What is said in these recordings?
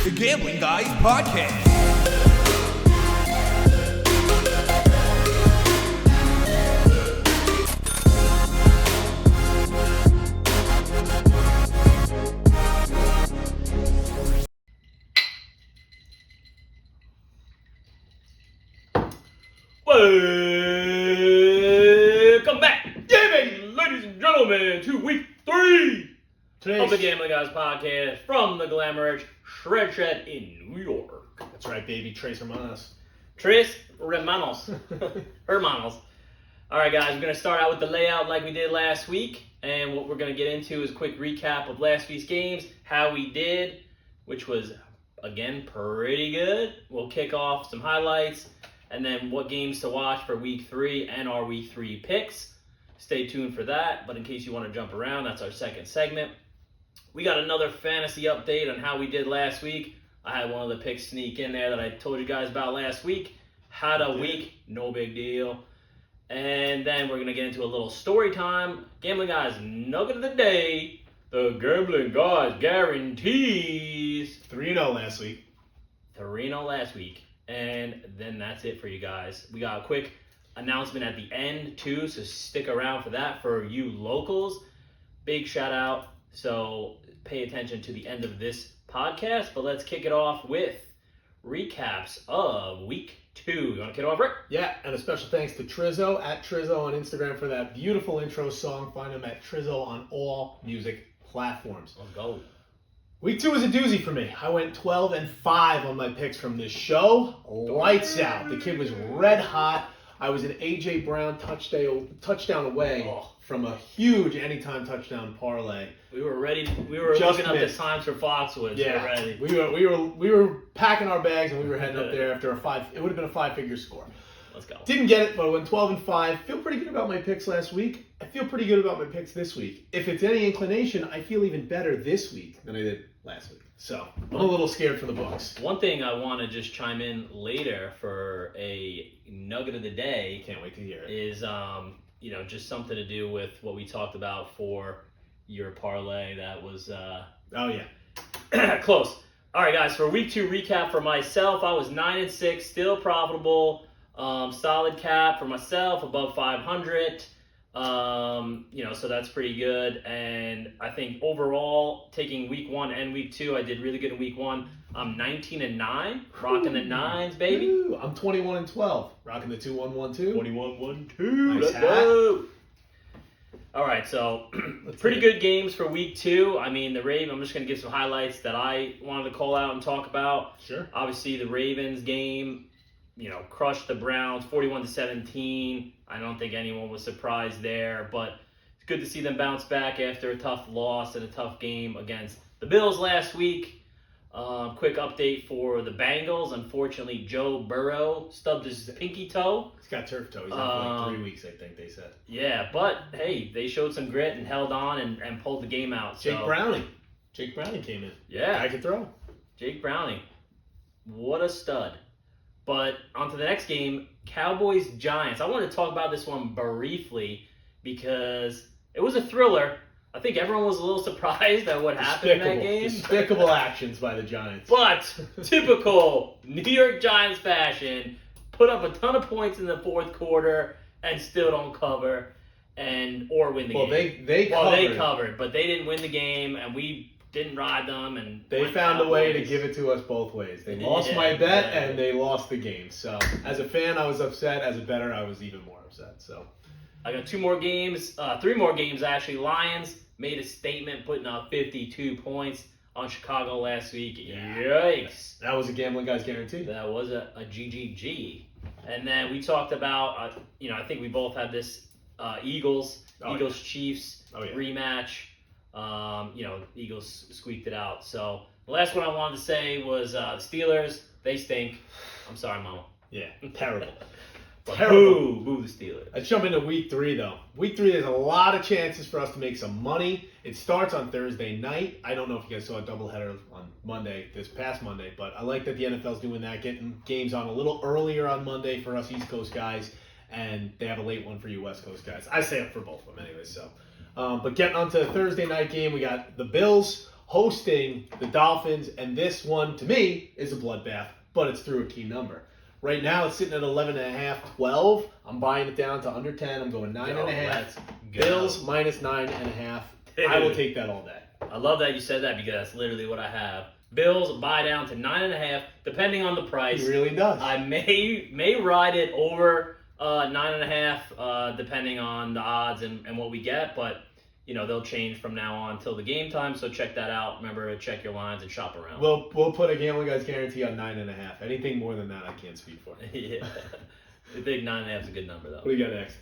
the Gambling Guys Podcast. Welcome back, ladies and gentlemen, to week 3 of the Gambling Guys Podcast from the Glamorous Shred Shed in New York. That's right, baby. Tres Hermanos. Tres Hermanos. Hermanos. All right, guys, we're going to start out with the layout like we did last week. And what we're going to get into is a quick recap of last week's games, how we did, which was, again, pretty good. We'll kick off some highlights, and then what games to watch for week 3 and our week 3 picks. Stay tuned for that. But in case you want to jump around, that's our second segment. We got another fantasy update on how we did last week. I had one of the picks sneak in there that I told you guys about last week. Had a week, no big deal. And then we're going to get into a little story time. Gambling Guys Nugget of the Day. The Gambling Guys guarantees 3-0 last week. 3-0 last week. And then that's it for you guys. We got a quick announcement at the end, too, so stick around for that for you locals. Big shout out. So pay attention to the end of this podcast. But let's kick it off with recaps of week 2. You want to kick it off, Rick? Yeah, and a special thanks to Trizzo, at Trizzo on Instagram for that beautiful intro song. Find him at Trizzo on all music platforms. Let's go. Week 2 was a doozy for me. I went 12-5 on my picks from this show. Lights out. The kid was red hot. I was an A.J. Brown touchdown away from a huge anytime touchdown parlay. We were ready. We were looking up the times for Foxwoods. Yeah, ready. We were packing our bags and we were heading up there after it would have been a 5-figure score. Let's go. Didn't get it, but I went 12-5. Feel pretty good about my picks last week. I feel pretty good about my picks this week. If it's any inclination, I feel even better this week than I did last week. So I'm a little scared for the books. One thing I want to just chime in later for a nugget of the day. Can't wait to hear it. Is just something to do with what we talked about for your parlay. That was close. All right, guys. For week 2 recap for myself, I was 9-6, still profitable. Solid cap for myself, above 500. So that's pretty good. And I think overall, taking week 1 and week 2, I did really good in week 1. I'm 19-9, rocking the 9s, baby. Ooh, I'm 21-12, rocking the 2-1-1-2. 21-1-2. Nice Let's hat. go. All right, so pretty good games for week 2. I mean, the Ravens, I'm just going to give some highlights that I wanted to call out and talk about. Sure. Obviously, the Ravens game, crushed the Browns 41-17. I don't think anyone was surprised there, but it's good to see them bounce back after a tough loss and a tough game against the Bills last week. Quick update for the Bengals. Unfortunately, Joe Burrow stubbed his pinky toe. He's got turf toe. He's out for like 3 weeks, I think they said. Yeah, but hey, they showed some grit and held on and pulled the game out. Jake Browning came in. Yeah. I could throw. Jake Browning. What a stud. But on to the next game, Cowboys-Giants. I want to talk about this one briefly because it was a thriller. I think everyone was a little surprised at what happened in that game. Despicable actions by the Giants. But typical New York Giants fashion, put up a ton of points in the fourth quarter and still don't cover or win the game. They covered, but they didn't win the game, and we didn't ride them. And they found a way to give it to us both ways. They lost my bet, and they lost the game. So as a fan, I was upset. As a bettor, I was even more upset. So I got 3 more games actually. Lions made a statement putting up 52 points on Chicago last week. Yeah. Yikes. That was a Gambling Guys guarantee. That was a GGG. And then we talked about, I think we both had this Eagles-Chiefs rematch. Eagles squeaked it out. So the last one I wanted to say was the Steelers. They stink. I'm sorry, Mama. Yeah, terrible. Terrible. Boo the Steelers. Let's jump into week 3, though. Week 3, there's a lot of chances for us to make some money. It starts on Thursday night. I don't know if you guys saw a doubleheader on this past Monday, but I like that the NFL's doing that, getting games on a little earlier on Monday for us East Coast guys, and they have a late one for you West Coast guys. I say it for both of them anyways, so. But getting on to the Thursday night game, we got the Bills hosting the Dolphins, and this one, to me, is a bloodbath, but it's through a key number. Right now, it's sitting at 11.5, 12. I'm buying it down to under 10. I'm going 9.5. Bills minus 9.5. I will take that all day. I love that you said that because that's literally what I have. Bills buy down to 9.5, depending on the price. It really does. I may ride it over 9.5, depending on the odds and what we get, but they'll change from now on till the game time. So check that out. Remember to check your lines and shop around. We'll put a Gambling Guys guarantee on 9.5. Anything more than that, I can't speak for. Yeah, I think 9.5 is a good number though. What do you got next?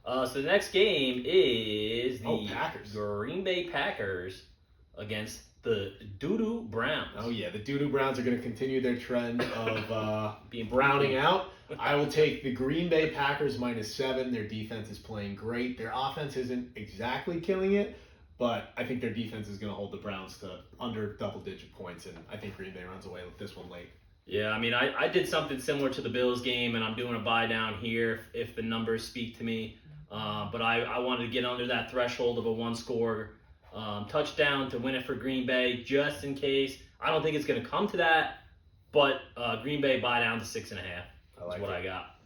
So the next game is the Packers. Green Bay Packers against the Doo-Doo Browns. Oh, yeah. The Doo-Doo Browns are going to continue their trend of being browning out. I will take the Green Bay Packers minus 7. Their defense is playing great. Their offense isn't exactly killing it, but I think their defense is going to hold the Browns to under double-digit points, and I think Green Bay runs away with this one late. Yeah, I mean, I did something similar to the Bills game, and I'm doing a buy down here if the numbers speak to me. But I wanted to get under that threshold of a one-score touchdown to win it for Green Bay, just in case. I don't think it's going to come to that, but Green Bay buy down to 6.5. That's what I got.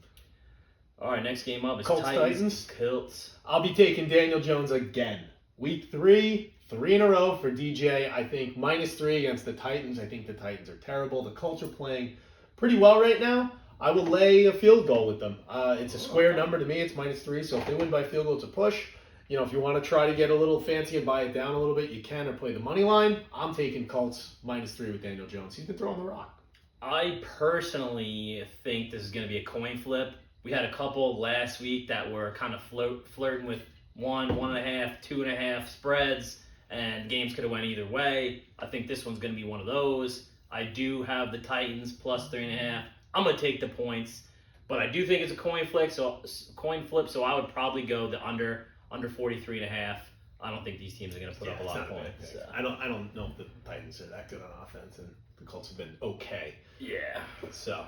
All right, next game up is Titans. Colts. I'll be taking Daniel Jones again. Week 3 in a row for DJ. I think minus 3 against the Titans. I think the Titans are terrible. The Colts are playing pretty well right now. I will lay a field goal with them. It's a square number to me. It's minus 3, so if they win by field goal, it's a push. If you want to try to get a little fancy and buy it down a little bit, you can, or play the money line. I'm taking Colts minus 3 with Daniel Jones. He's been throwing the rock. I personally think this is going to be a coin flip. We had a couple last week that were kind of flirting with 1.5, 2.5 spreads, and games could have went either way. I think this one's going to be one of those. I do have the Titans plus 3.5. I'm going to take the points, but I do think it's a coin flip, so I would probably go the under 43.5. I don't think these teams are going to put up a lot of points. I don't know if the Titans are that good on offense, and the Colts have been okay. Yeah. So,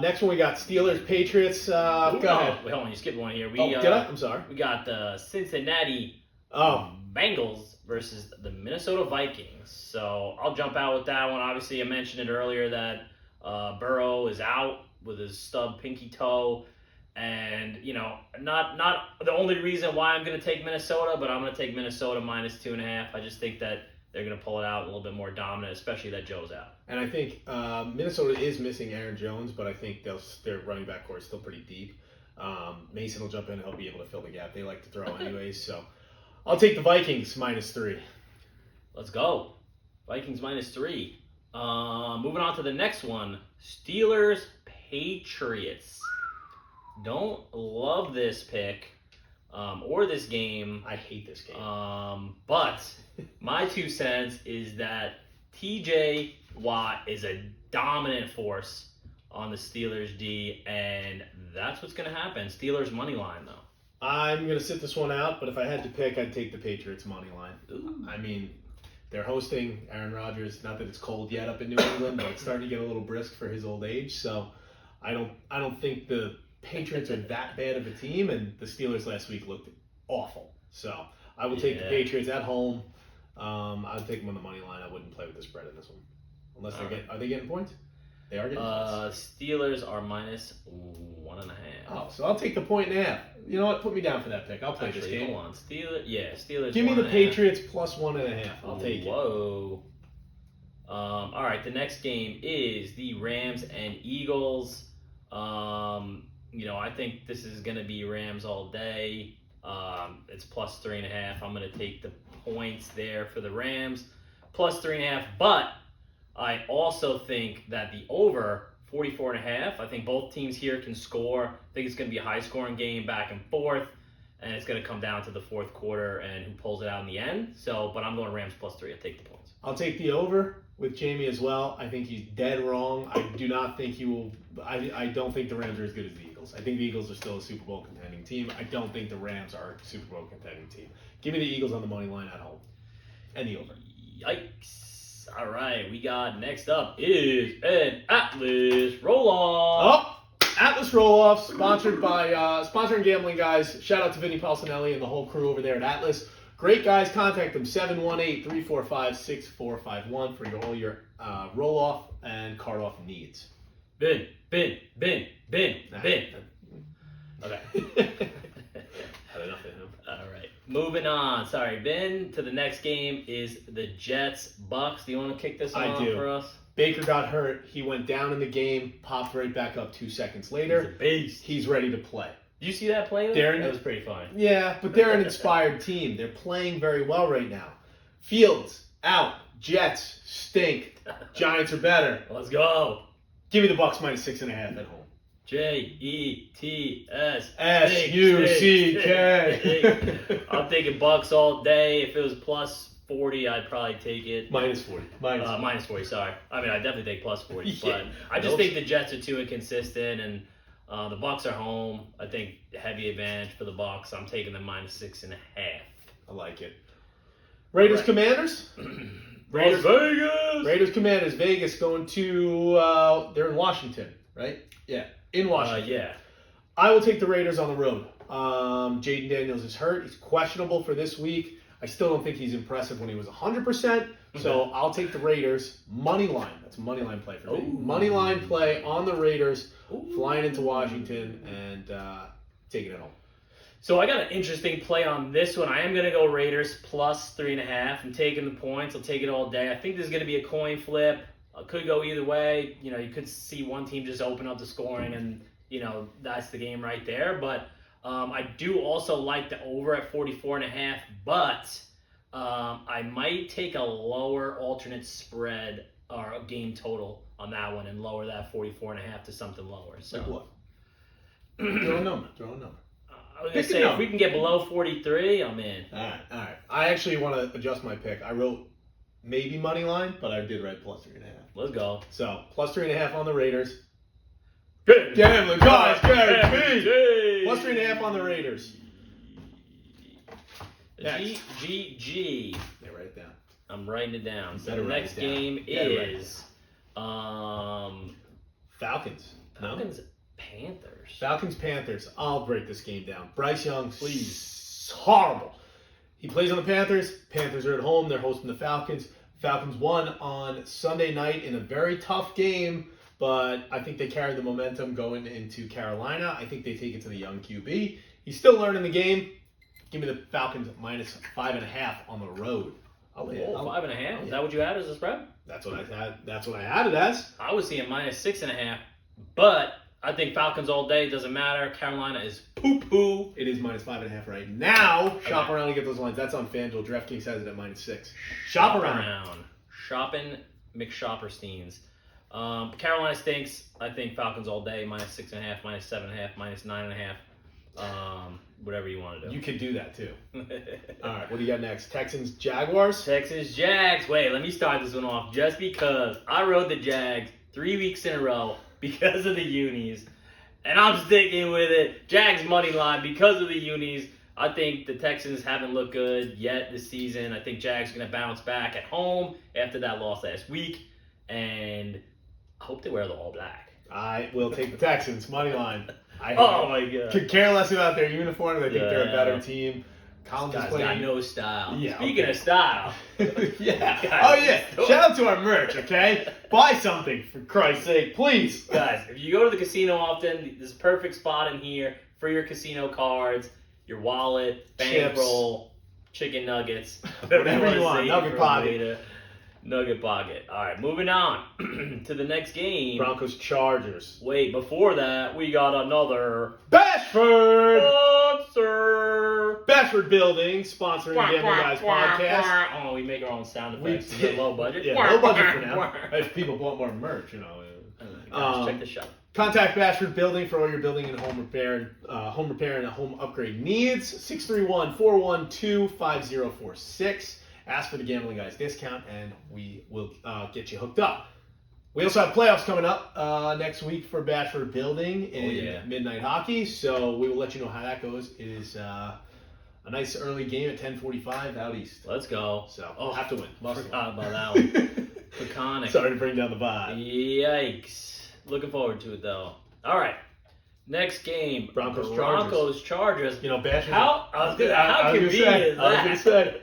next one we got Steelers, Patriots. Go ahead. Wait, hold on, you skipped one here. Did I? I'm sorry. We got the Cincinnati Bengals versus the Minnesota Vikings. So I'll jump out with that one. Obviously, I mentioned it earlier that Burrow is out with his stub pinky toe. And, not the only reason why I'm going to take Minnesota, but I'm going to take Minnesota minus 2.5. I just think that they're going to pull it out a little bit more dominant, especially that Joe's out. And I think Minnesota is missing Aaron Jones, but I think their running back core is still pretty deep. Mason will jump in and he'll be able to fill the gap. They like to throw anyways. So I'll take the Vikings minus 3. Let's go. Vikings minus 3. Moving on to the next one. Steelers, Patriots. Don't love this pick or this game. I hate this game. But my 2 cents is that TJ Watt is a dominant force on the Steelers D, and that's what's going to happen. Steelers money line, though. I'm going to sit this one out, but if I had to pick, I'd take the Patriots money line. Ooh. I mean, they're hosting Aaron Rodgers. Not that it's cold yet up in New England, but it's starting to get a little brisk for his old age. So I don't think the Patriots are that bad of a team, and the Steelers last week looked awful. So I will take the Patriots at home. I'll take them on the money line. I wouldn't play with the spread in this one. Unless are they getting points? They are getting points. Steelers are minus 1.5. Oh, so I'll take the 1.5. You know what? Put me down for that pick. I'll play this game. Hold on. Steelers. Give me the Patriots plus 1.5. I'll take it. Whoa. All right. The next game is the Rams and Eagles. I think this is going to be Rams all day. It's plus 3.5. I'm going to take the points there for the Rams. Plus 3.5. But I also think that the over 44.5. I think both teams here can score. I think it's going to be a high-scoring game, back and forth, and it's going to come down to the fourth quarter and who pulls it out in the end. But I'm going Rams plus 3. I'll take the points. I'll take the over with Jamie as well. I think he's dead wrong. I do not think he will. I don't think the Rams are as good as the Eagles. I think the Eagles are still a Super Bowl contending team. I don't think the Rams are a Super Bowl contending team. Give me the Eagles on the money line at home and the over. Yikes. All right, we got next up is an Atlas Roll-Off. Oh, Atlas Roll-Off, sponsored by Sponsoring Gambling Guys. Shout out to Vinny Palsinelli and the whole crew over there at Atlas. Great guys. Contact them 718-345-6451 for all your roll-off and card-off needs. Bin. Okay. Had enough of him. All right. Moving on. Sorry, Ben. To the next game is the Jets-Bucks. Do you want to kick this off for us? Baker got hurt. He went down in the game, popped right back up 2 seconds later. He's a beast. He's ready to play. Did you see that play? That was pretty funny. Yeah, but they're an inspired team. They're playing very well right now. Fields, out. Jets, stink. Giants are better. Let's go. Give me the Bucks minus 6.5 at home. Jets. S-U-C-K. I'm taking Bucks all day. If it was plus 40, I'd probably take it. Minus 40. Minus 40, sorry. I mean, I'd definitely take plus 40. Yeah. But I just think the Jets are too inconsistent, and the Bucks are home. I think heavy advantage for the Bucks. I'm taking them minus 6.5. I like it. Raiders, right. Commanders? Las Vegas! Raiders, Commanders. Vegas going to, they're in Washington, right? Yeah, in Washington. Yeah. I will take the Raiders on the road. Jaden Daniels is hurt. He's questionable for this week. I still don't think he's impressive when he was 100%. So I'll take the Raiders. Money line. That's a money line play for me. Ooh. Money line play on the Raiders, Ooh. flying into Washington and taking it home. So I got an interesting play on this one. I am going to go Raiders plus 3.5. I'm taking the points. I'll take it all day. I think there's going to be a coin flip. Could go either way. You know, you could see one team just open up the scoring and, you know, that's the game right there. But I do also like the over at 44.5, but I might take a lower alternate spread or a game total on that one and lower that 44.5 to something lower. So Like what? Throw a number. I was going to say, if we can get below 43, I'm in. All right. I actually want to adjust my pick. I wrote maybe money line, but I did write plus 3.5. Let's go. So plus 3.5 on the Raiders. Good. Gambling, guys, guaranteed. Plus 3.5 on the Raiders. Next. GGG. Yeah, write it down. I'm writing it down. So Better the write next it down. game Better is Falcons. Panthers. Falcons-Panthers. I'll break this game down. Bryce Young, please. Horrible. He plays on the Panthers. Panthers are at home. They're hosting the Falcons. Falcons won on Sunday night in a very tough game, but I think they carried the momentum going into Carolina. I think they take it to the young QB. He's still learning the game. Give me the Falcons minus 5.5 on the road. Whoa, 5.5? Is that what you had as a spread? That's what I had. That's what I had it as. I was seeing minus 6.5, but I think Falcons all day. Doesn't matter. Carolina is poo-poo. It is minus 5.5 right now. Shop Okay. around and get those lines. That's on FanDuel. DraftKings has it at minus 6. Shop around. Shopping McShoppersteins. Carolina stinks. I think Falcons all day. Minus 6.5, minus 7.5, minus 9.5. Whatever you want to do. You could do that too. All right, what do you got next? Texans, Jaguars? Texans, Jags. Wait, let me start this one off just because I rode the Jags 3 weeks in a row because of the unis. And I'm sticking with it. Jags money line because of the unis. I think the Texans haven't looked good yet this season. I think Jags are going to bounce back at home after that loss last week. And I hope they wear the all black. I will take the Texans, money line. Oh my God. Could care less about their uniforms. I think they're a better team. Collins is Guys playing. got no style. Yeah, Speaking of style. yeah. Guys, Oh, yeah. Shout out to our merch, okay? Buy something, for Christ's sake, please. Guys, if you go to the casino often, this is a perfect spot in here for your casino cards, your wallet, bankroll, chicken nuggets. Whatever you want. Nugget pocket. Nugget pocket. All right, moving on to the next game. Broncos, Chargers. Wait, before that, we got another Bashford! sponsor. Bashford Building, sponsoring the Gambling Guys podcast. Oh, we make our own sound effects. Is it low budget? Yeah, low budget for now. If people want more merch, you know. Guys, check this out. Contact Bashford Building for all your building and home repair and home upgrade needs. 631-412-5046. Ask for the Gambling Guys discount, and we will get you hooked up. We also have playoffs coming up next week for Bashford Building in Midnight Hockey, so we will let you know how that goes. It is a nice early game at 10:45 out east. Let's go. So have to win. Forgot about that one. Iconic. Sorry to bring down the vibe. Yikes. Looking forward to it, though. All right. Next game, Broncos Chargers. You know, Bash. How convenient is that? I was going to say.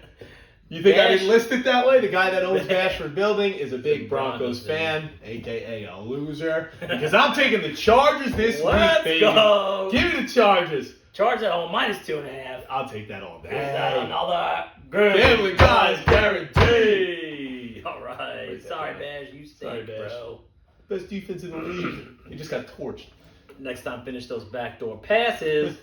You think I Bash- didn't list it that way? The guy that owns Bashford Building is a big Broncos fan, a.k.a. a loser. Because I'm taking the Chargers this week, baby. Go. Give me the Chargers. Chargers at home, -2.5. I'll take that all day. Is that another good Family Guys guarantee. All right. Like that, Sorry, man. Bash. You stink, Sorry, Bash. bro. Best defense in the league. He just got torched. Next time, finish those backdoor passes.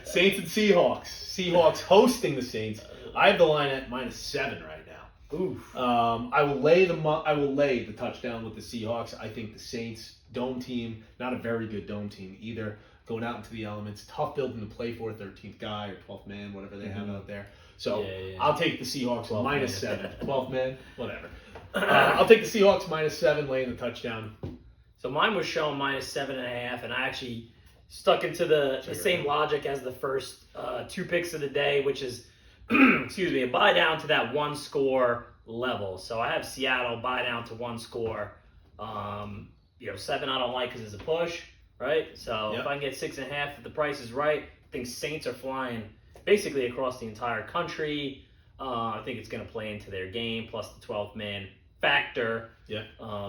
Saints and Seahawks. Seahawks hosting the Saints. I have the line at -7 right now. Oof. I will lay the touchdown with the Seahawks. I think the Saints dome team, not a very good dome team either, going out into the elements, tough building to play for, 13th guy or 12th man, whatever they have out there. So I'll take the Seahawks -7, 12th man, whatever. I'll take the Seahawks -7, laying the touchdown. So mine was shown -7.5, and I actually stuck into the same logic as the first 2 picks of the day, which is, excuse me, a buy down to that 1 score level. So I have Seattle buy down to 1 score. 7 I don't like because it's a push, right? So if I can get 6.5, if the price is right, I think Saints are flying basically across the entire country. I think it's going to play into their game, plus the 12th man factor.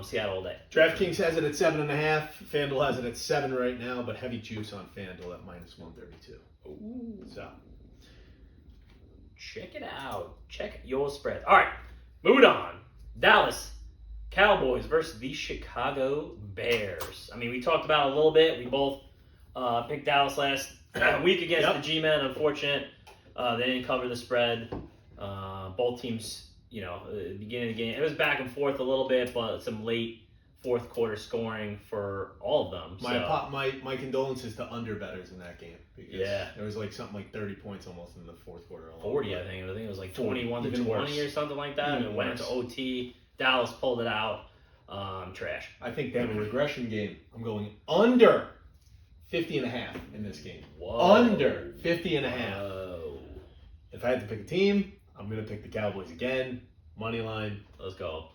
Seattle all day. DraftKings has it at 7.5. FanDuel has it at 7 right now, but heavy juice on FanDuel at -132. Ooh. So check it out. Check your spread. All right, moving on. Dallas Cowboys versus the Chicago Bears. I mean, we talked about it a little bit. We both picked Dallas last week against the G-Men. Unfortunate, they didn't cover the spread. Both teams, at the beginning of the game, it was back and forth a little bit, but some late fourth quarter scoring for all of them. My condolences to underbettors in that game. Because there was something like 30 points almost in the fourth quarter. 40, I think. I think it was like 21 to 20 worse. or something like that. And it went into OT. Dallas pulled it out. Trash. I think they have a regression game. I'm going under 50.5 in this game. Whoa. Under 50.5. Whoa. If I had to pick a team, I'm going to pick the Cowboys again. Money line. Let's go.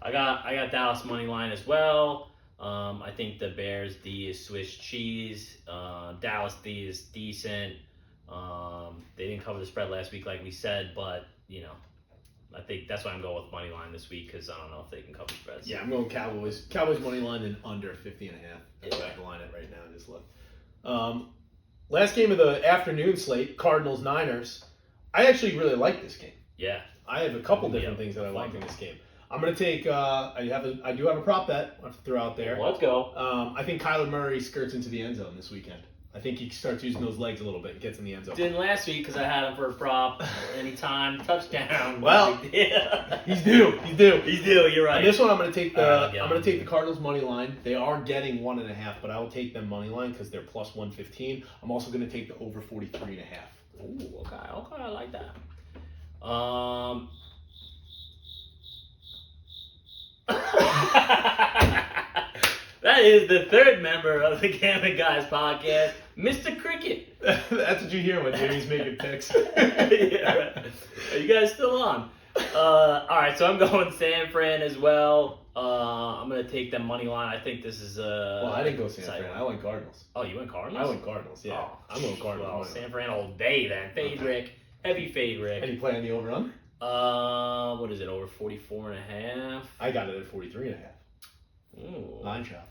I got Dallas money line as well. I think the Bears D is Swiss cheese. Dallas D is decent. They didn't cover the spread last week like we said, but I think that's why I'm going with money line this week because I don't know if they can cover spreads. Yeah, I'm going Cowboys. Cowboys money line and under 50.5. That's what I can line it right now and just look. Last game of the afternoon slate, Cardinals Niners. I actually really like this game. Yeah. I have a couple different things that I like in this game. I'm going to take. I do have a prop bet I have to throw out there. Let's go. I think Kyler Murray skirts into the end zone this weekend. I think he starts using those legs a little bit and gets in the end zone. Didn't last week because I had him for a prop. Anytime touchdown. Well, he's due. He's due. You're right. And this one, I'm going to take the Cardinals money line. They are getting 1.5, but I will take them money line because they're plus 115. I'm also going to take the over 43.5. Ooh, okay, I like that. That is the third member of the Gambling Guys podcast, Mr. Cricket. That's what you hear when Jimmy's making picks. Yeah, right. Are you guys still on? All right, so I'm going San Fran as well. I'm going to take them money line. I think this is Well, I didn't go San Fran. I went Cardinals. Oh, you went Cardinals? I went Cardinals, yeah. Oh, I'm going Cardinals. Well, San Fran all day then. Fade Rick. Heavy fade Rick. And you play on the over-under? What is it, over 44.5? I got it at 43.5. Ooh. Line shot.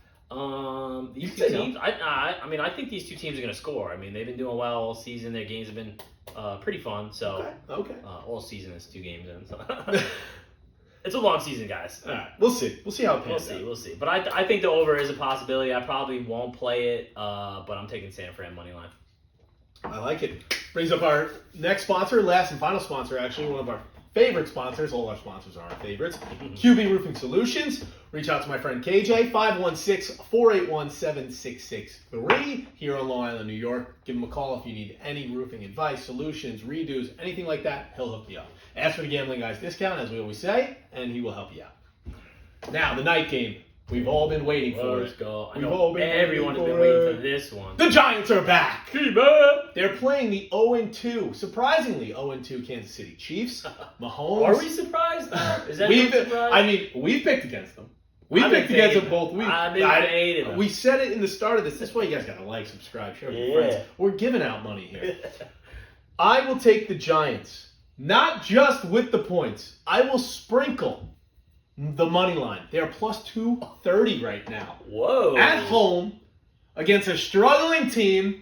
These two teams, I think these two teams are going to score. I mean, they've been doing well all season. Their games have been pretty fun. So, okay. All season is 2 games in. So. It's a long season, guys. All right, we'll see. We'll see how it pans out. We'll see. But I think the over is a possibility. I probably won't play it, but I'm taking San Fran money line. I like it. Brings up our next sponsor, last and final sponsor, actually, one of our favorite sponsors. All our sponsors are our favorites. QB Roofing Solutions. Reach out to my friend KJ, 516-481-7663 here on Long Island, New York. Give him a call if you need any roofing advice, solutions, redos, anything like that. He'll hook you up. Ask for the Gambling Guys discount, as we always say, and he will help you out. Now, the night game. We've all been waiting for Let's it. go. Everyone has been waiting for this one. The Giants are back. Keep-up. They're playing the 0-2, surprisingly 0-2 Kansas City Chiefs. Mahomes. Are we surprised though? Is that surprised? We've picked against them. We I've picked been against fading them both weeks. I've been fading them. We said it in the start of this. That's why you guys got to like, subscribe, share with your friends. We're giving out money here. I will take the Giants, not just with the points. I will sprinkle the money line. They are plus 230 right now. Whoa. At home against a struggling team.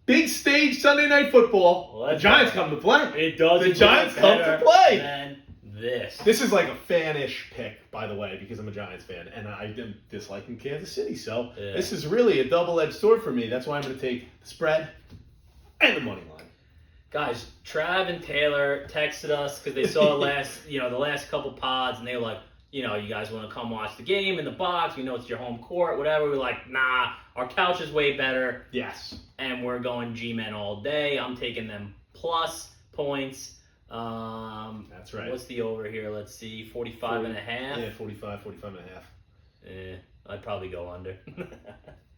Big stage Sunday Night Football. Well, the Giants come to play. It does. The Giants come to play. Than this. This is like a fan-ish pick, by the way, because I'm a Giants fan, and I am disliking Kansas City. So This is really a double-edged sword for me. That's why I'm going to take the spread and the money line. Guys, Trav and Taylor texted us because they saw the last couple pods, and they were like, you guys want to come watch the game in the box? We know it's your home court, whatever. We're like, nah, our couch is way better. Yes. And we're going G-Men all day. I'm taking them plus points. That's right. What's the over here? Let's see, 45 and a half. Yeah, 45 and a half. I'd probably go under.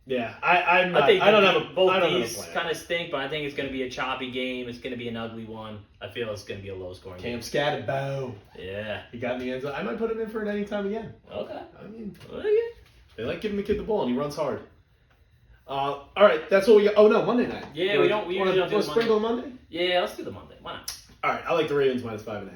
Yeah, I don't have both these kind of stink, but I think it's going to be a choppy game. It's going to be an ugly one. I feel it's going to be a low-scoring game. Cam Scatterbo. Yeah. He got in the end zone. I might put him in for it any time again. Okay. I mean, they like giving the kid the ball, and he runs hard. All right, that's what we got. Oh, no, Monday night. Yeah, we usually don't do sprinkle Monday? Yeah, let's do the Monday. Why not? All right, I like the Ravens minus 5.5.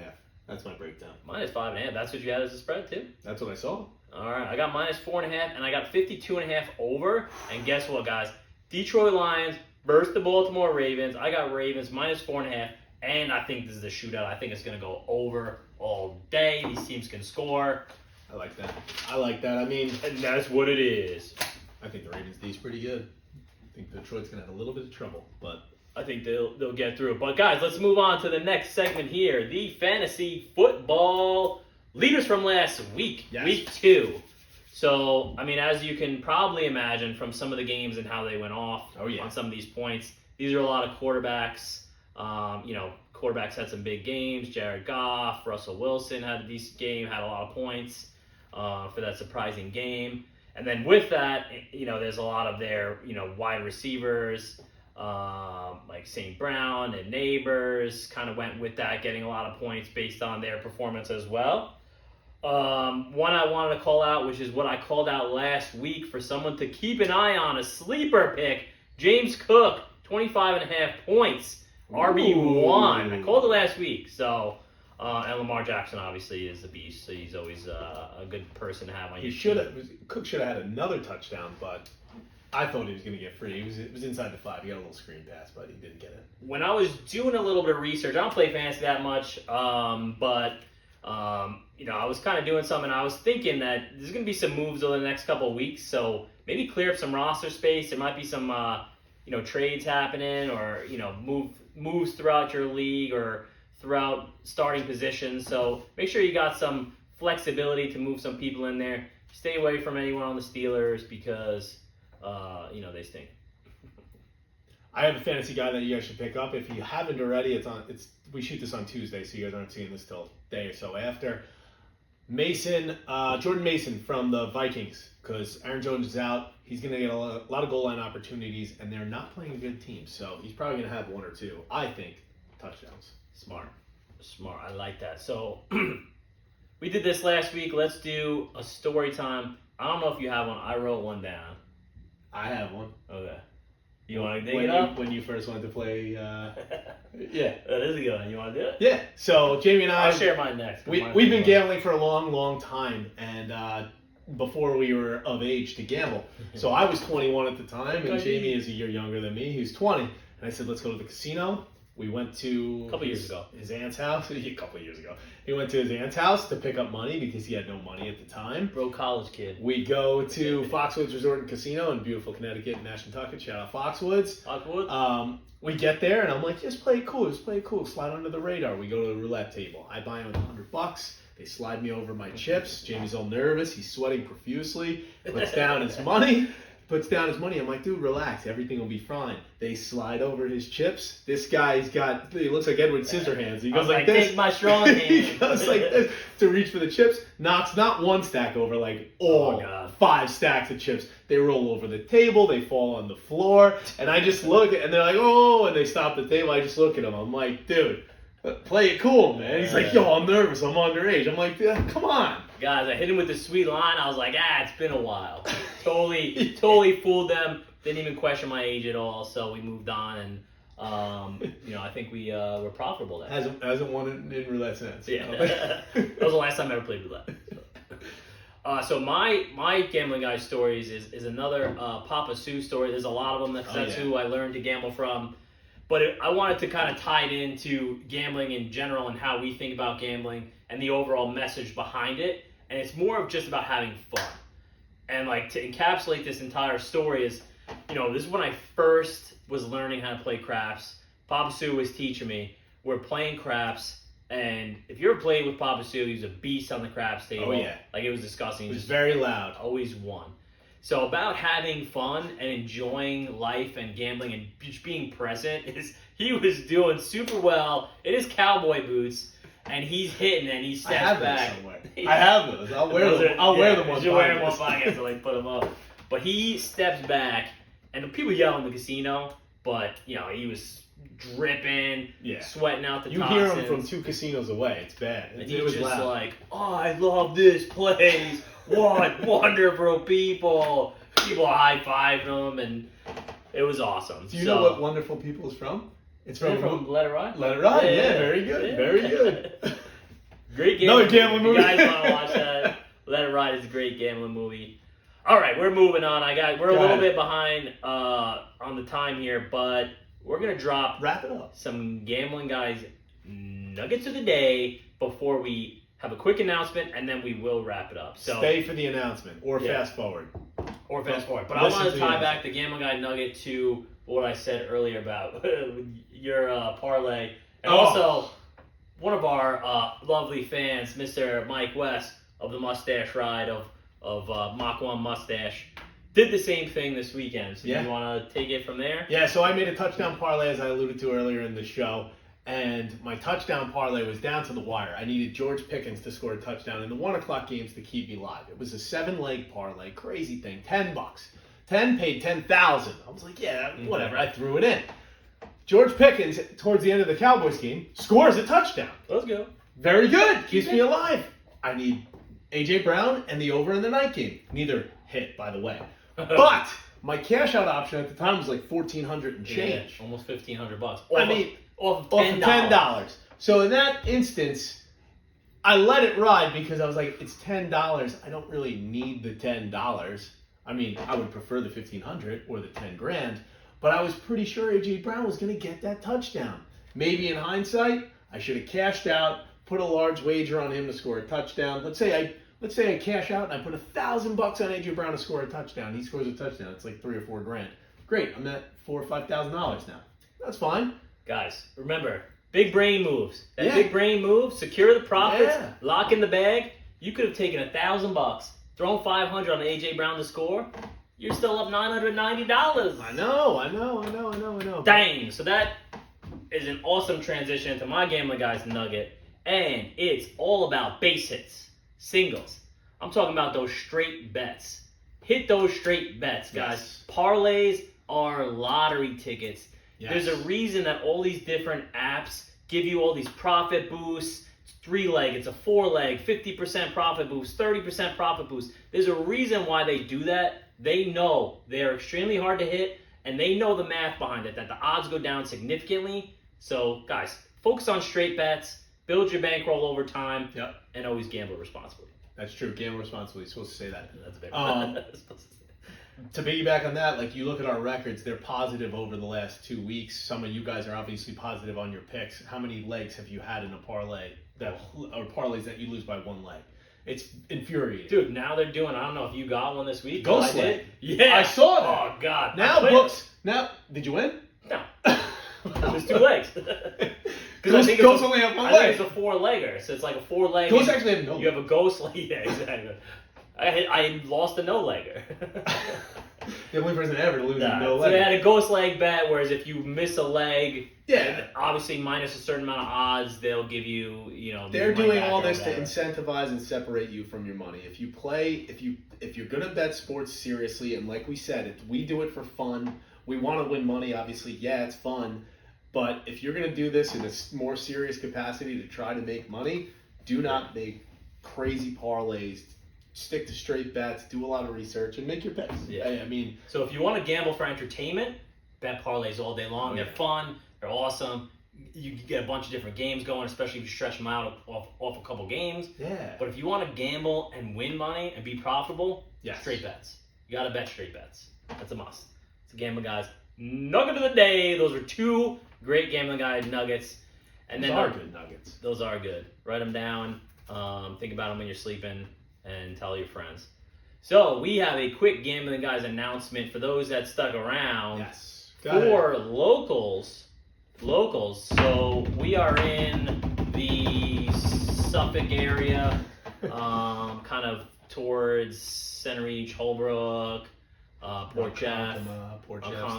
That's my breakdown. Minus 5.5. That's what you had as a spread, too? That's what I saw. All right, I got minus 4.5, and I got 52.5 over. And guess what, guys? Detroit Lions versus the Baltimore Ravens. I got Ravens minus 4.5, and I think this is a shootout. I think it's going to go over all day. These teams can score. I like that. I mean, and that's what it is. I think the Ravens D's pretty good. I think Detroit's going to have a little bit of trouble, but I think they'll get through it. But, guys, let's move on to the next segment here, the fantasy football leaders from last week, yes. Week 2. So, I mean, as you can probably imagine from some of the games and how they went off on some of these points, these are a lot of quarterbacks. Quarterbacks had some big games. Jared Goff, Russell Wilson had a decent game, had a lot of points for that surprising game. And then with that, there's a lot of their, wide receivers, like St. Brown and Neighbors kind of went with that, getting a lot of points based on their performance as well. One I wanted to call out, which is what I called out last week for someone to keep an eye on, a sleeper pick, James Cook, 25.5 points, RB1. I called it last week. So, and Lamar Jackson obviously is a beast, so he's always a good person to have on your team. Cook should have had another touchdown, but I thought he was going to get free. It was inside the 5. He got a little screen pass, but he didn't get it. When I was doing a little bit of research, I don't play fantasy that much, but I was kind of doing something. I was thinking that there's going to be some moves over the next couple of weeks, so maybe clear up some roster space. There might be some, trades happening, or moves throughout your league or throughout starting positions. So make sure you got some flexibility to move some people in there. Stay away from anyone on the Steelers because they stink. I have a fantasy guy that you guys should pick up. If you haven't already, we shoot this on Tuesday, so you guys aren't seeing this till a day or so after. Jordan Mason from the Vikings, because Aaron Jones is out. He's going to get a lot of goal line opportunities, and they're not playing a good team, so he's probably going to have 1 or 2, I think, touchdowns. Smart. I like that. So we did this last week. Let's do a story time. I don't know if you have one. I wrote one down. I have one. Okay. You want to dig it up? When you first wanted to play, yeah. That is a good one. You want to do it? Yeah. So Jamie and I, I'll share mine next. We've been gambling for a long, long time, and before we were of age to gamble. So I was 21 at the time, and Jamie is a year younger than me. He was 20, and I said, let's go to the casino. We went to a couple years ago. His aunt's house. A couple of years ago. He went to his aunt's house to pick up money because he had no money at the time. Broke college kid. We go to Foxwoods Resort and Casino in beautiful Connecticut and Nantucket. Shout out Foxwoods. We get there and I'm like, just play it cool. Slide under the radar. We go to the roulette table. I buy him $100. They slide me over my chips. Jamie's all nervous. He's sweating profusely. Puts down his money. I'm like, dude, relax. Everything will be fine. They slide over his chips. This guy's he looks like Edward Scissorhands. He goes like this. Take my strong hand. He goes like this to reach for the chips. Knocks not one stack over, like all 5 stacks of chips. They roll over the table. They fall on the floor. And I just look, and they're like, oh, and they stop the table. I just look at him. I'm like, dude, play it cool, man. He's like, yo, I'm nervous. I'm underage. I'm like, come on. Guys, I hit him with the sweet line. I was like, it's been a while. Totally fooled them. Didn't even question my age at all. So we moved on, and I think we were profitable then. Hasn't won in roulette since. Yeah, that was the last time I ever played roulette. So my gambling guy stories is another Papa Sue story. There's a lot of them. That's who I learned to gamble from. But I wanted to kind of tie it into gambling in general and how we think about gambling and the overall message behind it. And it's more of just about having fun. And like to encapsulate this entire story is, this is when I first was learning how to play craps. Papa Sue was teaching me. We're playing craps. And if you ever played with Papa Sue, he was a beast on the craps table. Oh, yeah. Like, it was disgusting. It was very loud. Always won. So about having fun and enjoying life and gambling and just being present is he was doing super well in his cowboy boots, and he's hitting and he steps back. I have those. I'll wear them. I'll wear them one time. You wear them one time so they put them up. But he steps back, and the people yell in the casino, but he was dripping, sweating out the toxins. You hear him from 2 casinos away. It's bad. And he was just loud. Like, I love this place. What wonderful people. People are high-fiving him, and it was awesome. Do you know what Wonderful People is from? It's from Let It Ride? Let It Ride, yeah, very good, very good. Great game. Another gambling movie. You guys want to watch that? Let It Ride is a great gambling movie. All right, we're moving on. We're a little bit behind on the time here, but we're going to wrap it up. Some gambling guys nuggets of the day before we have a quick announcement, and then we will wrap it up. So stay for the announcement, or fast forward. Or fast forward. But I want to tie back the gambling guy nugget to what I said earlier about your parlay. And also, one of our lovely fans, Mr. Mike West of the Mustache Ride of Mach 1 Mustache, did the same thing this weekend. So you want to take it from there? Yeah, so I made a touchdown parlay, as I alluded to earlier in the show. And my touchdown parlay was down to the wire. I needed George Pickens to score a touchdown in the 1 o'clock games to keep me live. It was a 7-leg parlay, crazy thing, $10. 10 paid 10,000. I was like, whatever. I threw it in. George Pickens, towards the end of the Cowboys game, scores a touchdown. Let's go. Very good. Keeps me alive. I need A.J. Brown and the over in the night game. Neither hit, by the way. But my cash out option at the time was like $1,400 and change. Yeah, almost $1,500. Off of $10. So in that instance, I let it ride because I was like, it's $10. I don't really need the $10. I mean, I would prefer the $1,500 or the $10,000, but I was pretty sure A.J. Brown was going to get that touchdown. Maybe in hindsight, I should have cashed out, put a large wager on him to score a touchdown. Let's say I cash out and I put $1,000 on A.J. Brown to score a touchdown. He scores a touchdown. It's like $3,000 or $4,000. Great. I'm at $4,000 or $5,000 now. That's fine. Guys, remember, big brain moves. That big brain move, secure the profits, lock in the bag. You could have taken $1,000, thrown $500 on A.J. Brown to score. You're still up $990. I know. Dang. So that is an awesome transition to my gambling guys nugget. And it's all about base hits, singles. I'm talking about those straight bets. Hit those straight bets, guys. Yes. Parlays are lottery tickets. Yes. There's a reason that all these different apps give you all these profit boosts. It's 3-leg, it's a 4-leg, 50% profit boost, 30% profit boost. There's a reason why they do that. They know they're extremely hard to hit, and they know the math behind it, that the odds go down significantly. So, guys, focus on straight bets, build your bankroll over time, and always gamble responsibly. That's true. Gamble responsibly. You're supposed to say that. That's a big one. To piggyback on that, like you look at our records, they're positive over the last 2 weeks. Some of you guys are obviously positive on your picks. How many legs have you had in a parlay or parlays that you lose by 1 leg? It's infuriating. Dude, now they're doing, I don't know if you got one this week. Ghost leg. Yeah. I saw that. Oh, God. Now books. Now, did you win? No. There's 2 legs. Ghosts only have 1 leg. I think it's a 4-legger, so it's like a 4-leg. Ghosts actually have no leg. You have a ghost leg. Yeah, exactly. I lost a no-legger. The only person ever to lose a no leg. So they had a ghost leg bet, whereas if you miss a leg, yeah, obviously minus a certain amount of odds, they'll give you, They're doing all this to incentivize and separate you from your money. If you play, if you're gonna bet sports seriously, and like we said, we do it for fun. We want to win money, obviously. Yeah, it's fun, but if you're gonna do this in a more serious capacity to try to make money, do not make crazy parlays. Stick to straight bets, do a lot of research, and make your picks. Yeah. I mean, so if you want to gamble for entertainment, bet parlays all day long. They're fun. They're awesome. You get a bunch of different games going, especially if you stretch them out off a couple games. yeah. But if you want to gamble and win money and be profitable, Yes. straight bets. You got to bet straight bets. That's a must. It's a Gambling Guys Nugget of the day. Those are 2 great Gambling Guy nuggets. And Those then are good nuggets. Those are good. Write them down. Think about them when you're sleeping, and tell your friends. So we have a quick Gambling Guys announcement for those that stuck around. Yes. For locals. So we are in the Suffolk area, kind of towards Center Reach, Holbrook, Port Jeff,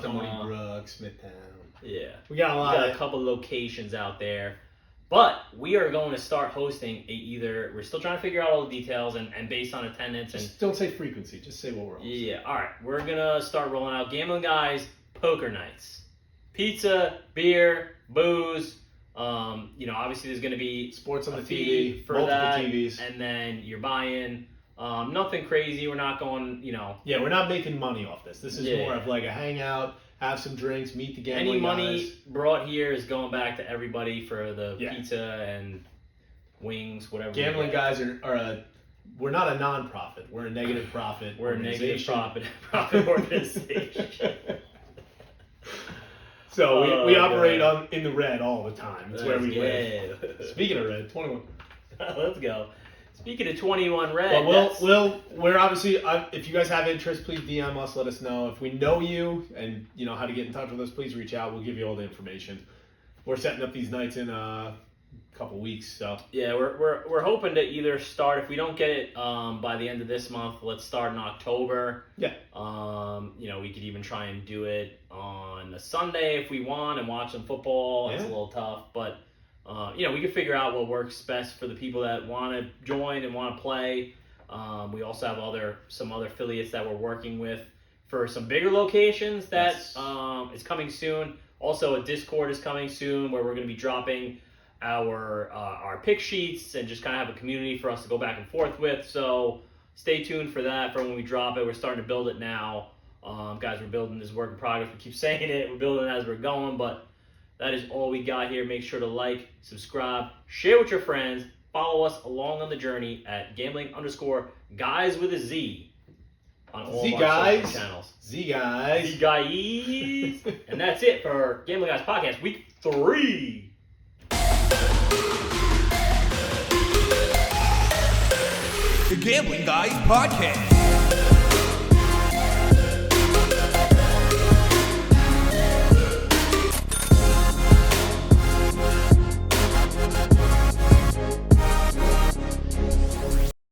Stony Brook, Smithtown. Yeah. We got a a couple locations out there. But we are going to start hosting we're still trying to figure out all the details and based on attendance. Just don't say frequency, just say what we're on. Yeah, all right. We're going to start rolling out Gambling Guys poker nights. Pizza, beer, booze. Obviously there's going to be Sports on the fee TV, for multiple that, TVs. and then you're buying. Nothing crazy. We're not going, Yeah, we're not making money off this. This is more of like a hangout, have some drinks, meet the gambling Any money guys. brought here is going back to everybody for the pizza and wings, whatever. Gambling Guys we're not a non-profit. We're a negative profit. We're a negative profit organization. So we operate in the red all the time. It's where we live. live. Speaking of red, 21. Let's go. Speaking of 21 red, we're obviously, if you guys have interest, please DM us, let us know. If we know you and you know how to get in touch with us, please reach out. We'll give you all the information. We're setting up these nights in a couple weeks, so. Yeah, we're hoping to either start, if we don't get it by the end of this month, let's start in October. Yeah. We could even try and do it on a Sunday if we want and watch some football. It's a little tough, but we can figure out what works best for the people that want to join and want to play. We also have some other affiliates that we're working with for some bigger locations that is coming soon. Also, a Discord is coming soon where we're going to be dropping our pick sheets and just kind of have a community for us to go back and forth with. So stay tuned for that for when we drop it. We're starting to build it now. Guys, we're building this work in progress. We keep saying it. We're building it as we're going, but that is all we got here. Make sure to like, subscribe, share with your friends. Follow us along on the journey at gambling_guys with a Z on all of our social channels. Z guys. Z guys. And that's it for Gambling Guys Podcast Week 3. The Gambling Guys Podcast.